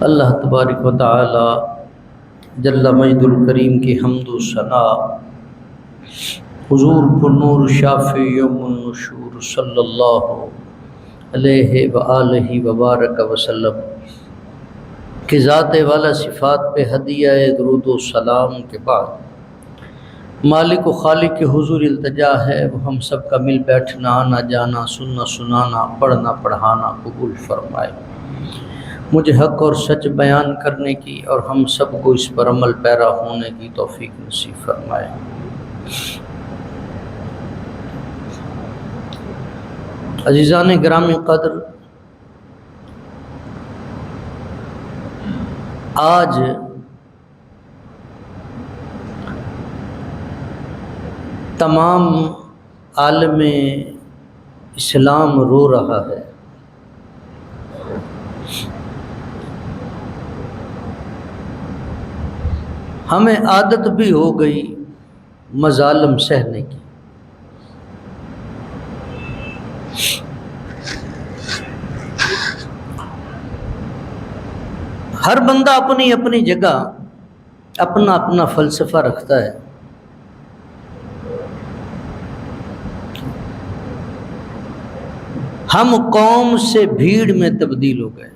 اللہ تبارک و تعالی جل مجد الکریم کی حمد و ثنا، حضور پر نور شافی یوم النشور صلی اللہ علیہ وآلہ وبارک وسلم کہ ذات والا صفات پہ ہدیہ درود و سلام کے بعد مالک و خالق کے حضور التجا ہے وہ ہم سب کا مل بیٹھنا، آنا جانا، سننا سنانا، پڑھنا پڑھانا قبول فرمائے، مجھے حق اور سچ بیان کرنے کی اور ہم سب کو اس پر عمل پیرا ہونے کی توفیق نصیب فرمائے۔ عزیزان گرامی قدر، آج تمام عالم اسلام رو رہا ہے۔ ہمیں عادت بھی ہو گئی مظالم سہنے کی۔ ہر بندہ اپنی اپنی جگہ اپنا اپنا فلسفہ رکھتا ہے۔ ہم قوم سے بھیڑ میں تبدیل ہو گئے۔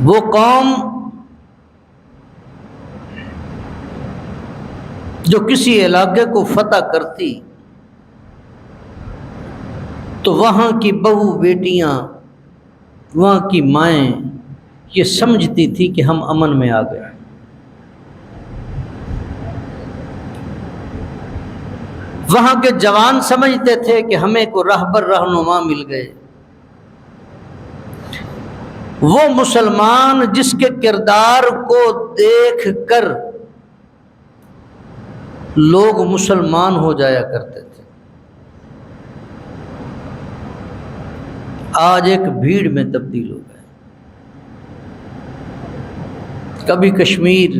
وہ قوم جو کسی علاقے کو فتح کرتی تو وہاں کی بہو بیٹیاں، وہاں کی مائیں یہ سمجھتی تھی کہ ہم امن میں آ گئے۔ وہاں کے جوان سمجھتے تھے کہ ہمیں کو راہبر رہنما مل گئے۔ وہ مسلمان جس کے کردار کو دیکھ کر لوگ مسلمان ہو جایا کرتے تھے، آج ایک بھیڑ میں تبدیل ہو گئے۔ کبھی کشمیر،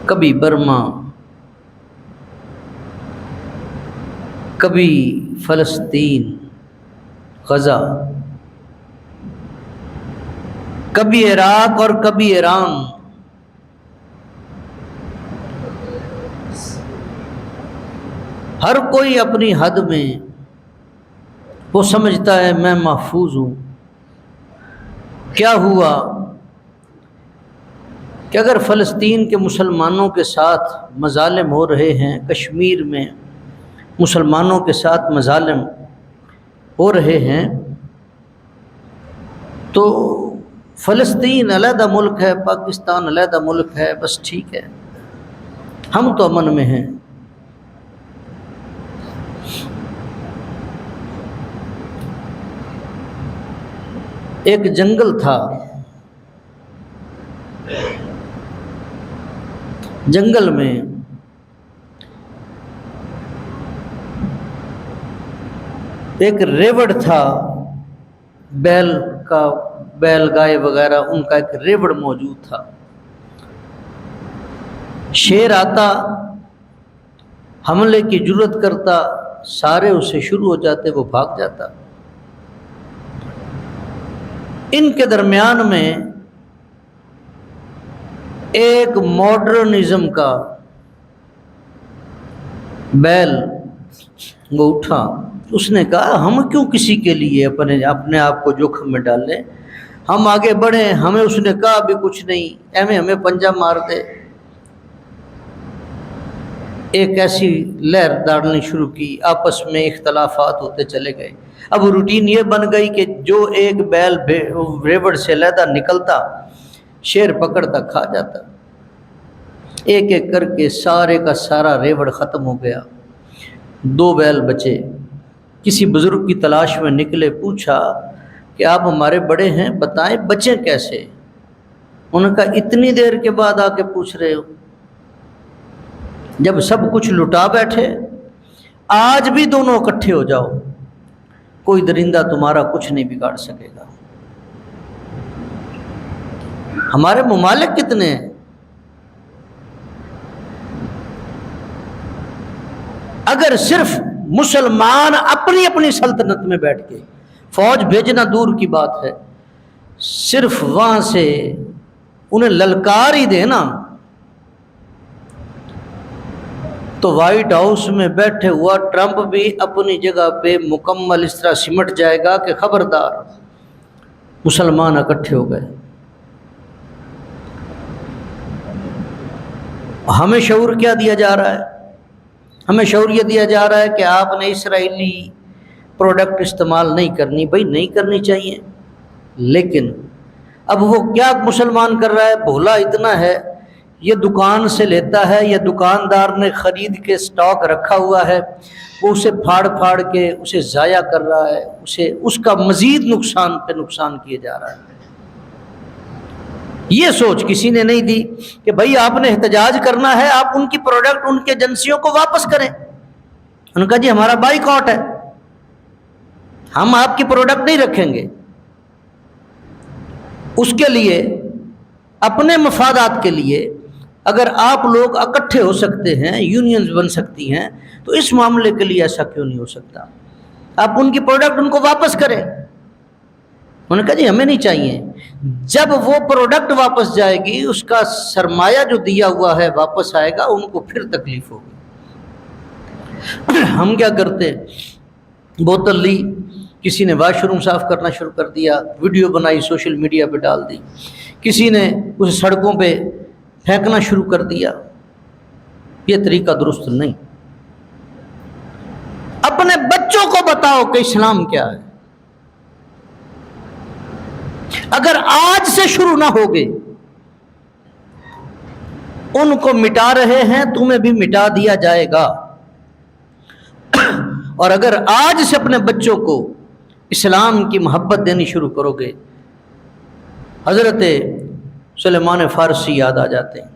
کبھی برما، کبھی فلسطین، غزہ، کبھی عراق اور کبھی ایران۔ ہر کوئی اپنی حد میں وہ سمجھتا ہے میں محفوظ ہوں۔ کیا ہوا کہ اگر فلسطین کے مسلمانوں کے ساتھ مظالم ہو رہے ہیں، کشمیر میں مسلمانوں کے ساتھ مظالم ہو رہے ہیں، تو فلسطین علیحدہ ملک ہے، پاکستان علیحدہ ملک ہے، بس ٹھیک ہے، ہم تو امن میں ہیں۔ ایک جنگل تھا، جنگل میں ایک ریوڑ تھا، بیل گائے وغیرہ ان کا ایک ریوڑ موجود تھا۔ شیر آتا، حملے کی جرات کرتا، سارے اسے شروع ہو جاتے، وہ بھاگ جاتا۔ ان کے درمیان میں ایک ماڈرنزم کا بیل وہ اٹھا، اس نے کہا ہم کیوں کسی کے لیے اپنے آپ کو جوخم میں ڈالیں، ہم آگے بڑھیں۔ ہمیں اس نے کہا بھی کچھ نہیں، ایویں ہمیں پنجہ مار دے۔ ایک ایسی لہر داڑنی شروع کی، آپس میں اختلافات ہوتے چلے گئے۔ اب روٹین یہ بن گئی کہ جو ایک بیل ریوڑ سے علیحدہ نکلتا، شیر پکڑتا کھا جاتا۔ ایک ایک کر کے سارے کا سارا ریوڑ ختم ہو گیا، 2 بیل بچے۔ کسی بزرگ کی تلاش میں نکلے، پوچھا کہ آپ ہمارے بڑے ہیں، بتائیں بچیں کیسے؟ انہوں نے کہا اتنی دیر کے بعد آ کے پوچھ رہے ہو، جب سب کچھ لٹا بیٹھے، آج بھی دونوں اکٹھے ہو جاؤ، کوئی درندہ تمہارا کچھ نہیں بگاڑ سکے گا۔ ہمارے ممالک کتنے ہیں؟ اگر صرف مسلمان اپنی اپنی سلطنت میں بیٹھ کے، فوج بھیجنا دور کی بات ہے، صرف وہاں سے انہیں للکار ہی دے نا، تو وائٹ ہاؤس میں بیٹھے ہوا ٹرمپ بھی اپنی جگہ پہ مکمل اس طرح سمٹ جائے گا کہ خبردار مسلمان اکٹھے ہو گئے۔ ہمیں شعور کیا دیا جا رہا ہے؟ ہمیں شعور یہ دیا جا رہا ہے کہ آپ نے اسرائیلی پروڈکٹ استعمال نہیں کرنی۔ بھائی نہیں کرنی چاہیے، لیکن اب وہ کیا مسلمان کر رہا ہے؟ بھولا اتنا ہے، یہ دکان سے لیتا ہے، یا دکاندار نے خرید کے سٹاک رکھا ہوا ہے، وہ اسے پھاڑ پھاڑ کے اسے ضائع کر رہا ہے، اسے اس کا مزید نقصان پہ نقصان کیے جا رہا ہے۔ یہ سوچ کسی نے نہیں دی کہ بھائی آپ نے احتجاج کرنا ہے، آپ ان کی پروڈکٹ ان کے ایجنسیوں کو واپس کریں۔ انہوں نے کہا جی ہمارا بائیکاٹ ہے، ہم آپ کی پروڈکٹ نہیں رکھیں گے۔ اس کے لیے اپنے مفادات کے لیے اگر آپ لوگ اکٹھے ہو سکتے ہیں، یونینز بن سکتی ہیں، تو اس معاملے کے لیے ایسا کیوں نہیں ہو سکتا؟ آپ ان کی پروڈکٹ ان کو واپس کریں۔ انہوں نے کہا جی ہمیں نہیں چاہیے۔ جب وہ پروڈکٹ واپس جائے گی، اس کا سرمایہ جو دیا ہوا ہے واپس آئے گا، ان کو پھر تکلیف ہوگی۔ ہم کیا کرتے ہیں؟ بوتل لی، کسی نے واش روم صاف کرنا شروع کر دیا، ویڈیو بنائی سوشل میڈیا پہ ڈال دی، کسی نے اسے سڑکوں پہ پھینکنا شروع کر دیا۔ یہ طریقہ درست نہیں۔ اپنے بچوں کو بتاؤ کہ اسلام کیا ہے۔ اگر آج سے شروع نہ ہوگے، ان کو مٹا رہے ہیں، تمہیں بھی مٹا دیا جائے گا۔ اور اگر آج سے اپنے بچوں کو اسلام کی محبت دینی شروع کرو گے، حضرت سلیمان فارسی یاد آ جاتے ہیں۔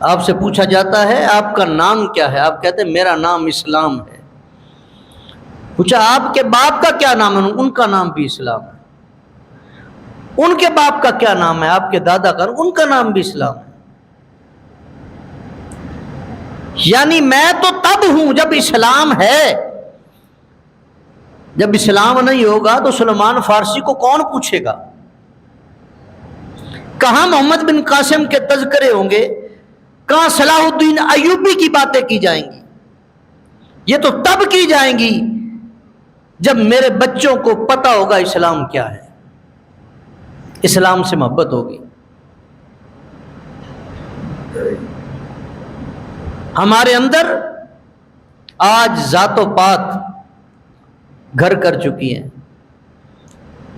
آپ سے پوچھا جاتا ہے آپ کا نام کیا ہے؟ آپ کہتے ہیں میرا نام اسلام ہے۔ پوچھا آپ کے باپ کا کیا نام ہے؟ ان کا نام بھی اسلام ہے۔ ان کے باپ کا کیا نام ہے؟ آپ کے دادا کا، ان کا نام بھی اسلام ہے۔ یعنی میں تو تب ہوں جب اسلام ہے، جب اسلام نہیں ہوگا تو سلیمان فارسی کو کون پوچھے گا؟ کہاں محمد بن قاسم کے تذکرے ہوں گے، کہاں صلاح الدین ایوبی کی باتیں کی جائیں گی؟ یہ تو تب کی جائیں گی جب میرے بچوں کو پتہ ہوگا اسلام کیا ہے، اسلام سے محبت ہوگی۔ ہمارے اندر آج ذات و پات گھر کر چکی ہیں۔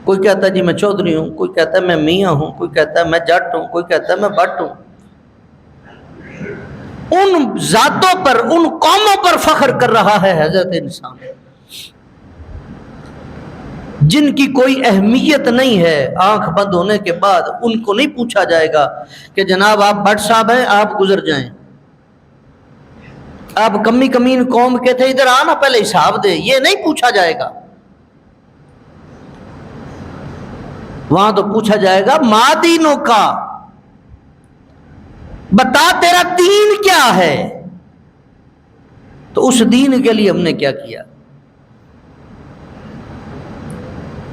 کوئی کہتا ہے جی میں چودھری ہوں، کوئی کہتا ہے میں میاں ہوں، کوئی کہتا ہے میں جٹ ہوں، کوئی کہتا ہے میں بٹ ہوں۔ ان ذاتوں پر، ان قوموں پر فخر کر رہا ہے حضرت انسان، جن کی کوئی اہمیت نہیں ہے۔ آنکھ بند ہونے کے بعد ان کو نہیں پوچھا جائے گا کہ جناب آپ بٹ صاحب ہیں، آپ گزر جائیں، آپ کمی کمین قوم کے تھے، ادھر آنا پہلے حساب دے، یہ نہیں پوچھا جائے گا۔ وہاں تو پوچھا جائے گا ما دینوں کا، بتا تیرا دین کیا ہے، تو اس دین کے لیے ہم نے کیا کیا۔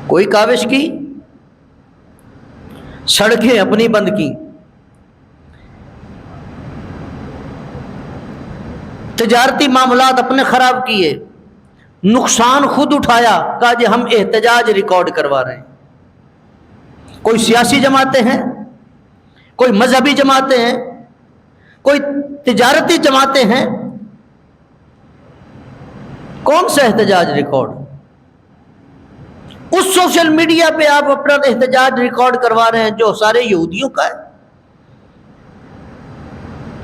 کوئی کاوش کی، سڑکیں اپنی بند کی، تجارتی معاملات اپنے خراب کیے، نقصان خود اٹھایا، کہا جی ہم احتجاج ریکارڈ کروا رہے ہیں۔ کوئی سیاسی جماعتیں ہیں، کوئی مذہبی جماعتیں ہیں، کوئی تجارتی جماعتیں ہیں، کون سا احتجاج ریکارڈ؟ اس سوشل میڈیا پہ آپ اپنا احتجاج ریکارڈ کروا رہے ہیں جو سارے یہودیوں کا ہے،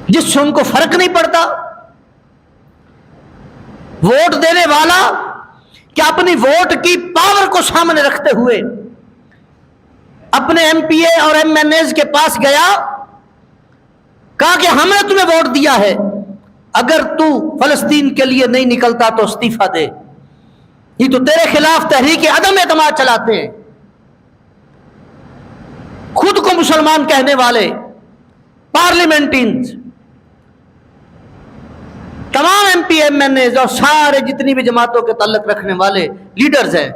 جس سے ان کو فرق نہیں پڑتا۔ ووٹ دینے والا کیا اپنی ووٹ کی پاور کو سامنے رکھتے ہوئے اپنے ایم پی اے اور ایم این ایز کے پاس گیا، کہا کہ ہم نے تمہیں ووٹ دیا ہے، اگر تو فلسطین کے لیے نہیں نکلتا تو استعفیٰ دے؟ یہ تو تیرے خلاف تحریک عدم اعتماد چلاتے ہیں۔ خود کو مسلمان کہنے والے پارلیمنٹینز، تمام ایم پی MNAs اور سارے جتنی بھی جماعتوں کے تعلق رکھنے والے لیڈرز ہیں،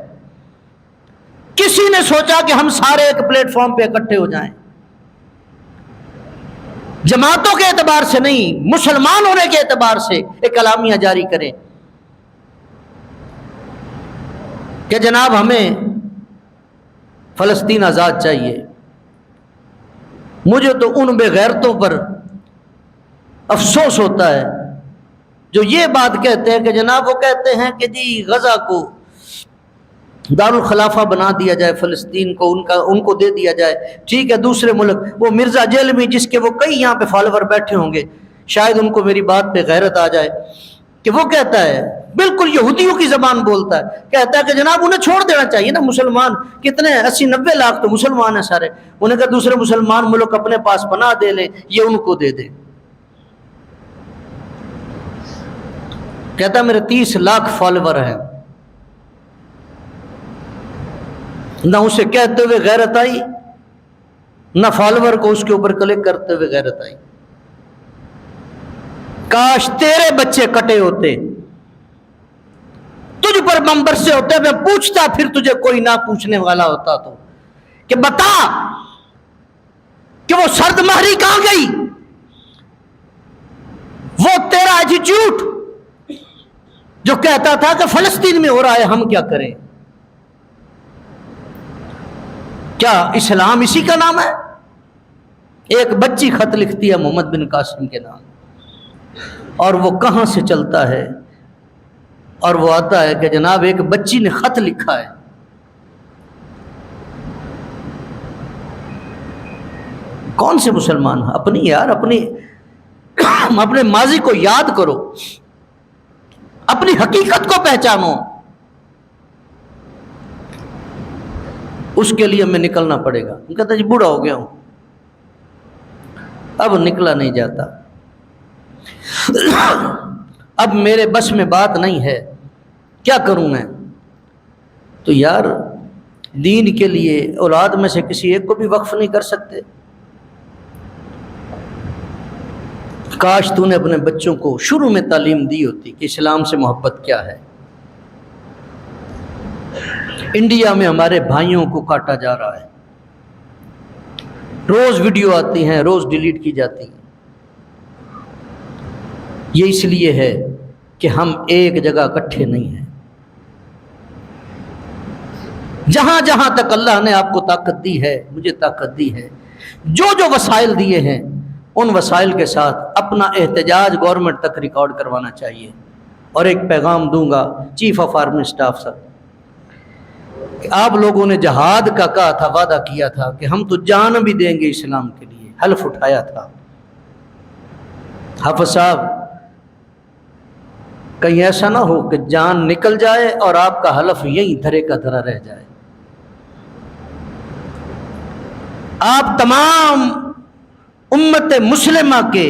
کسی نے سوچا کہ ہم سارے ایک پلیٹ فارم پہ اکٹھے ہو جائیں؟ جماعتوں کے اعتبار سے نہیں، مسلمان ہونے کے اعتبار سے ایک اعلامیہ جاری کریں کہ جناب ہمیں فلسطین آزاد چاہیے۔ مجھے تو ان بے غیرتوں پر افسوس ہوتا ہے جو یہ بات کہتے ہیں کہ جناب، وہ کہتے ہیں کہ جی غزہ کو دارالخلافہ بنا دیا جائے، فلسطین کو ان کو دے دیا جائے، ٹھیک ہے۔ دوسرے ملک، وہ مرزا جیلمی جس کے وہ کئی یہاں پہ فالوور بیٹھے ہوں گے، شاید ان کو میری بات پہ غیرت آ جائے کہ وہ کہتا ہے، بالکل یہودیوں کی زبان بولتا ہے، کہتا ہے کہ جناب انہیں چھوڑ دینا چاہیے نا، مسلمان کتنے 80-90 لاکھ تو مسلمان ہیں سارے، انہیں کہ دوسرے مسلمان ملک اپنے پاس پناہ دے لیں، یہ ان کو دے دے۔ کہتا ہے میرے 30 لاکھ فالوور ہیں، نہ اسے کہتے ہوئے غیرت آئی، نہ فالوور کو اس کے اوپر کلک کرتے ہوئے غیرت آئی۔ کاش تیرے بچے کٹے ہوتے، تجھ پر منبر سے ہوتے، میں پوچھتا پھر تجھے کوئی نہ پوچھنے والا ہوتا تو کہ بتا کہ وہ سرد مہری کہاں گئی، وہ تیرا ایٹیٹیوڈ جو کہتا تھا کہ فلسطین میں ہو رہا ہے ہم کیا کریں۔ کیا اسلام اسی کا نام ہے؟ ایک بچی خط لکھتی ہے محمد بن قاسم کے نام، اور وہ کہاں سے چلتا ہے، اور وہ آتا ہے کہ جناب ایک بچی نے خط لکھا ہے۔ کون سے مسلمان؟ اپنی یار اپنے ماضی کو یاد کرو، اپنی حقیقت کو پہچانو۔ اس کے لیے ہمیں نکلنا پڑے گا۔ وہ کہتا ہے جی بوڑھا ہو گیا ہوں، اب نکلا نہیں جاتا، اب میرے بس میں بات نہیں ہے، کیا کروں میں؟ تو یار دین کے لیے اولاد میں سے کسی ایک کو بھی وقف نہیں کر سکتے؟ کاش تو نے اپنے بچوں کو شروع میں تعلیم دی ہوتی کہ اسلام سے محبت کیا ہے۔ انڈیا میں ہمارے بھائیوں کو کاٹا جا رہا ہے، روز ویڈیو آتی ہیں، روز ڈیلیٹ کی جاتی ہیں۔ یہ اس لیے ہے کہ ہم ایک جگہ اکٹھے نہیں ہیں۔ جہاں جہاں تک اللہ نے آپ کو طاقت دی ہے، مجھے طاقت دی ہے، جو جو وسائل دیے ہیں ان وسائل کے ساتھ اپنا احتجاج گورنمنٹ تک ریکارڈ کروانا چاہیے۔ اور ایک پیغام دوں گا چیف آف آرمی اسٹاف صاحب کہ آپ لوگوں نے جہاد کا کہا تھا، وعدہ کیا تھا کہ ہم تو جان بھی دیں گے اسلام کے لیے، حلف اٹھایا تھا۔ حافظ صاحب کہیں ایسا نہ ہو کہ جان نکل جائے اور آپ کا حلف یہیں دھرے کا دھرا رہ جائے۔ آپ تمام امت مسلمہ کے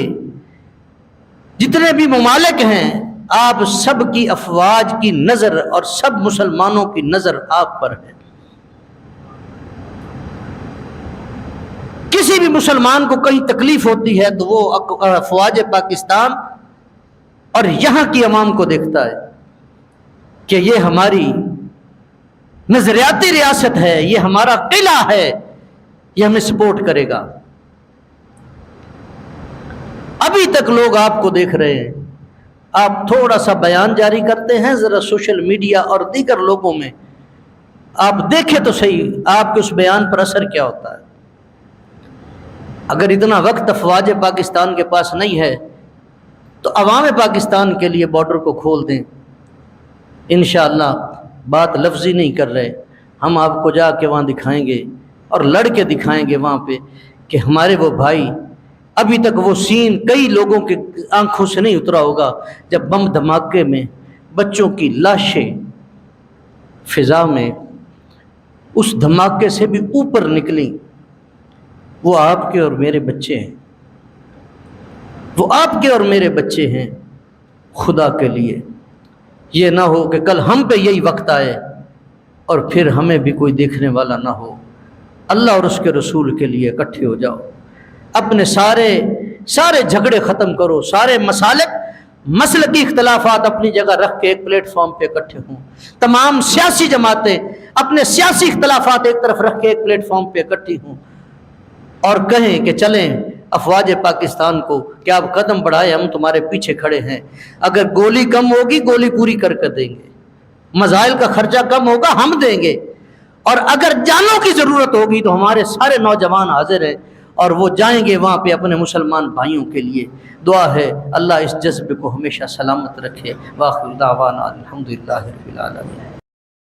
جتنے بھی ممالک ہیں، آپ سب کی افواج کی نظر اور سب مسلمانوں کی نظر آپ پر ہے۔ کسی بھی مسلمان کو کہیں تکلیف ہوتی ہے تو وہ افواج پاکستان اور یہاں کی عوام کو دیکھتا ہے کہ یہ ہماری نظریاتی ریاست ہے، یہ ہمارا قلعہ ہے، یہ ہمیں سپورٹ کرے گا۔ ابھی تک لوگ آپ کو دیکھ رہے ہیں، آپ تھوڑا سا بیان جاری کرتے ہیں، ذرا سوشل میڈیا اور دیگر لوگوں میں آپ دیکھیں تو صحیح آپ کے اس بیان پر اثر کیا ہوتا ہے۔ اگر اتنا وقت افواج پاکستان کے پاس نہیں ہے تو عوام پاکستان کے لیے بارڈر کو کھول دیں۔ انشاءاللہ بات لفظی نہیں کر رہے، ہم آپ کو جا کے وہاں دکھائیں گے اور لڑ کے دکھائیں گے وہاں پہ کہ ہمارے وہ بھائی، ابھی تک وہ سین کئی لوگوں کی آنکھوں سے نہیں اترا ہوگا جب بم دھماکے میں بچوں کی لاشیں فضا میں اس دھماکے سے بھی اوپر نکلیں۔ وہ آپ کے اور میرے بچے ہیں، وہ آپ کے اور میرے بچے ہیں۔ خدا کے لیے یہ نہ ہو کہ کل ہم پہ یہی وقت آئے اور پھر ہمیں بھی کوئی دیکھنے والا نہ ہو۔ اللہ اور اس کے رسول کے لیے اکٹھے ہو جاؤ، اپنے سارے جھگڑے ختم کرو، سارے مسالک مسلکی اختلافات اپنی جگہ رکھ کے ایک پلیٹ فارم پہ اکٹھے ہوں، تمام سیاسی جماعتیں اپنے سیاسی اختلافات ایک طرف رکھ کے ایک پلیٹ فارم پہ اکٹھی ہوں اور کہیں کہ چلیں افواج پاکستان کو کہ آپ قدم بڑھائے، ہم تمہارے پیچھے کھڑے ہیں، اگر گولی کم ہوگی گولی پوری کر کے دیں گے، مزائل کا خرچہ کم ہوگا ہم دیں گے، اور اگر جانوں کی ضرورت ہوگی تو ہمارے سارے نوجوان حاضر ہیں اور وہ جائیں گے وہاں پہ اپنے مسلمان بھائیوں کے لیے۔ دعا ہے اللہ اس جذبے کو ہمیشہ سلامت رکھے۔ وآخر دعوانا الحمدللہ رب العالمین۔